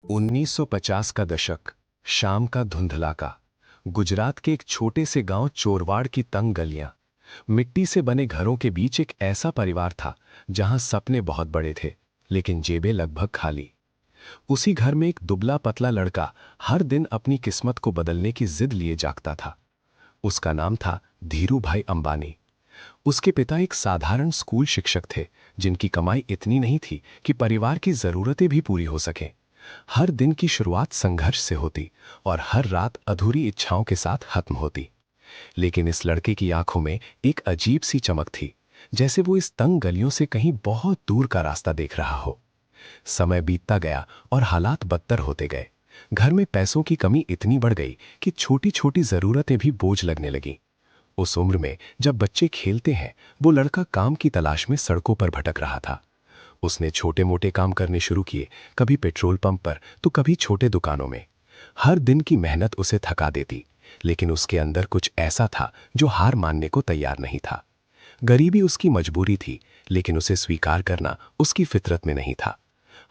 1950 का दशक, शाम का धुंधलाका, गुजरात के एक छोटे से गांव चोरवाड़ की तंग गलियां, मिट्टी से बने घरों के बीच एक ऐसा परिवार था जहां सपने बहुत बड़े थे लेकिन जेबें लगभग खाली। उसी घर में एक दुबला पतला लड़का हर दिन अपनी किस्मत को बदलने की जिद लिए जागता था। उसका नाम था धीरू भाई अंबानी। उसके पिता एक साधारण स्कूल शिक्षक थे जिनकी कमाई इतनी नहीं थी कि परिवार की जरूरतें भी पूरी हो सकें। हर दिन की शुरुआत संघर्ष से होती और हर रात अधूरी इच्छाओं के साथ खत्म होती। लेकिन इस लड़के की आंखों में एक अजीब सी चमक थी, जैसे वो इस तंग गलियों से कहीं बहुत दूर का रास्ता देख रहा हो। समय बीतता गया और हालात बदतर होते गए। घर में पैसों की कमी इतनी बढ़ गई कि छोटी छोटी जरूरतें भी बोझ लगने लगी। उस उम्र में जब बच्चे खेलते हैं, वो लड़का काम की तलाश में सड़कों पर भटक रहा था। उसने छोटे मोटे काम करने शुरू किए, कभी पेट्रोल पंप पर तो कभी छोटे दुकानों में। हर दिन की मेहनत उसे थका देती, लेकिन उसके अंदर कुछ ऐसा था जो हार मानने को तैयार नहीं था। गरीबी उसकी मजबूरी थी, लेकिन उसे स्वीकार करना उसकी फितरत में नहीं था।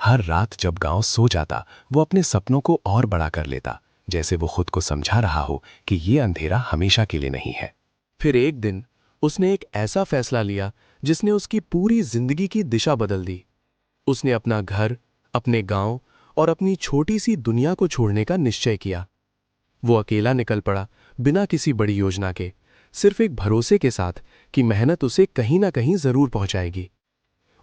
हर रात जब गांव सो जाता, वो अपने सपनों को और बड़ा कर लेता, जैसे वो खुद को समझा रहा हो कि ये अंधेरा हमेशा के लिए नहीं है। फिर एक दिन उसने एक ऐसा फैसला लिया जिसने उसकी पूरी जिंदगी की दिशा बदल दी। उसने अपना घर, अपने गांव और अपनी छोटी सी दुनिया को छोड़ने का निश्चय किया। वो अकेला निकल पड़ा, बिना किसी बड़ी योजना के, सिर्फ एक भरोसे के साथ कि मेहनत उसे कहीं ना कहीं जरूर पहुंचाएगी।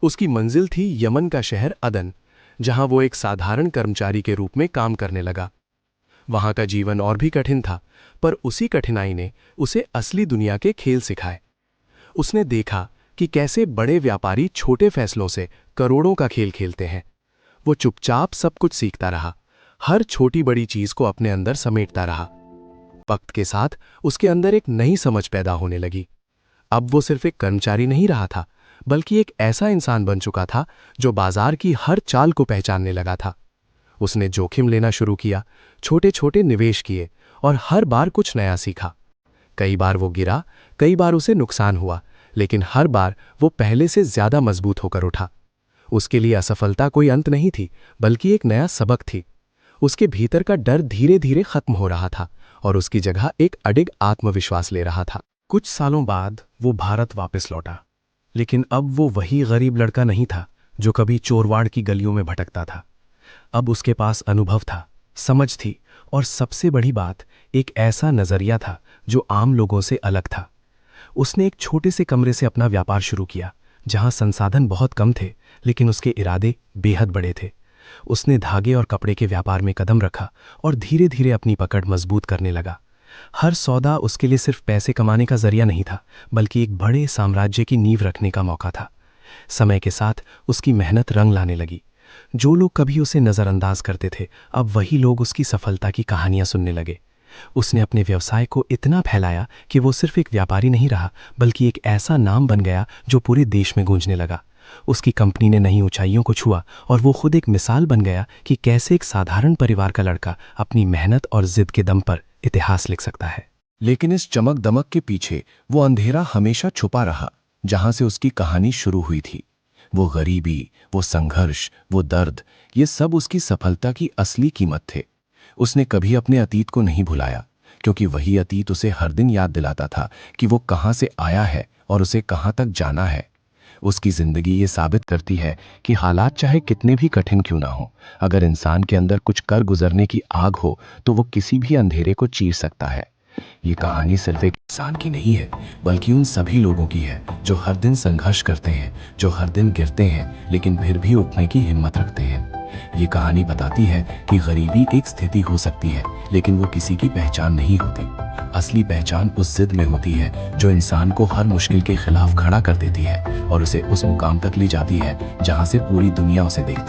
उसकी मंजिल थी यमन का शहर अदन, जहां वो एक साधारण कर्मचारी के रूप में काम करने लगा। वहां का जीवन और भी कठिन था, पर उसी कठिनाई ने उसे असली दुनिया के खेल सिखाए। उसने देखा कि कैसे बड़े व्यापारी छोटे फैसलों से करोड़ों का खेल खेलते हैं। वो चुपचाप सब कुछ सीखता रहा, हर छोटी बड़ी चीज को अपने अंदर समेटता रहा। वक्त के साथ उसके अंदर एक नई समझ पैदा होने लगी। अब वो सिर्फ एक कर्मचारी नहीं रहा था, बल्कि एक ऐसा इंसान बन चुका था जो बाजार की हर चाल को पहचानने लगा था। उसने जोखिम लेना शुरू किया, छोटे छोटे निवेश किए और हर बार कुछ नया सीखा। कई बार वो गिरा, कई बार उसे नुकसान हुआ, लेकिन हर बार वो पहले से ज्यादा मजबूत होकर उठा। उसके लिए असफलता कोई अंत नहीं थी, बल्कि एक नया सबक थी। उसके भीतर का डर धीरे धीरे खत्म हो रहा था और उसकी जगह एक अडिग आत्मविश्वास ले रहा था। कुछ सालों बाद वो भारत वापस लौटा, लेकिन अब वो वही गरीब लड़का नहीं था जो कभी चोरवाड़ की गलियों में भटकता था। अब उसके पास अनुभव था, समझ थी और सबसे बड़ी बात, एक ऐसा नजरिया था जो आम लोगों से अलग था। उसने एक छोटे से कमरे से अपना व्यापार शुरू किया, जहां संसाधन बहुत कम थे, लेकिन उसके इरादे बेहद बड़े थे। उसने धागे और कपड़े के व्यापार में कदम रखा और धीरे धीरे अपनी पकड़ मजबूत करने लगा। हर सौदा उसके लिए सिर्फ पैसे कमाने का जरिया नहीं था, बल्कि एक बड़े साम्राज्य की नींव रखने का मौका था। समय के साथ उसकी मेहनत रंग लाने लगी। जो लोग कभी उसे नजरअंदाज करते थे, अब वही लोग उसकी सफलता की कहानियां सुनने लगे। उसने अपने व्यवसाय को इतना फैलाया कि वो सिर्फ एक व्यापारी नहीं रहा, बल्कि एक ऐसा नाम बन गया जो पूरे देश में गूंजने लगा। उसकी कंपनी ने नई ऊंचाइयों को छुआ और वो खुद एक मिसाल बन गया कि कैसे एक साधारण परिवार का लड़का अपनी मेहनत और जिद के दम पर इतिहास लिख सकता है। लेकिन इस चमक दमक के पीछे वो अंधेरा हमेशा छुपा रहा, जहां से उसकी कहानी शुरू हुई थी। वो गरीबी, वो संघर्ष, वो दर्द, ये सब उसकी सफलता की असली कीमत थे। उसने कभी अपने अतीत को नहीं भुलाया, क्योंकि वही अतीत उसे हर दिन याद दिलाता था कि वो कहां से आया है और उसे कहां तक जाना है। उसकी जिंदगी ये साबित करती है कि हालात चाहे कितने भी कठिन क्यों ना हो, अगर इंसान के अंदर कुछ कर गुजरने की आग हो तो वो किसी भी अंधेरे को चीर सकता है। ये कहानी सिर्फ एक इंसान की नहीं है, बल्कि उन सभी लोगों की है जो हर दिन संघर्ष करते हैं, जो हर दिन गिरते हैं, लेकिन फिर भी उठने की हिम्मत रखते हैं। ये कहानी बताती है कि गरीबी एक स्थिति हो सकती है, लेकिन वो किसी की पहचान नहीं होती। असली पहचान उस जिद में होती है जो इंसान को हर मुश्किल के खिलाफ खड़ा कर देती है और उसे उस मुकाम तक ले जाती है जहां से पूरी दुनिया उसे देखती है।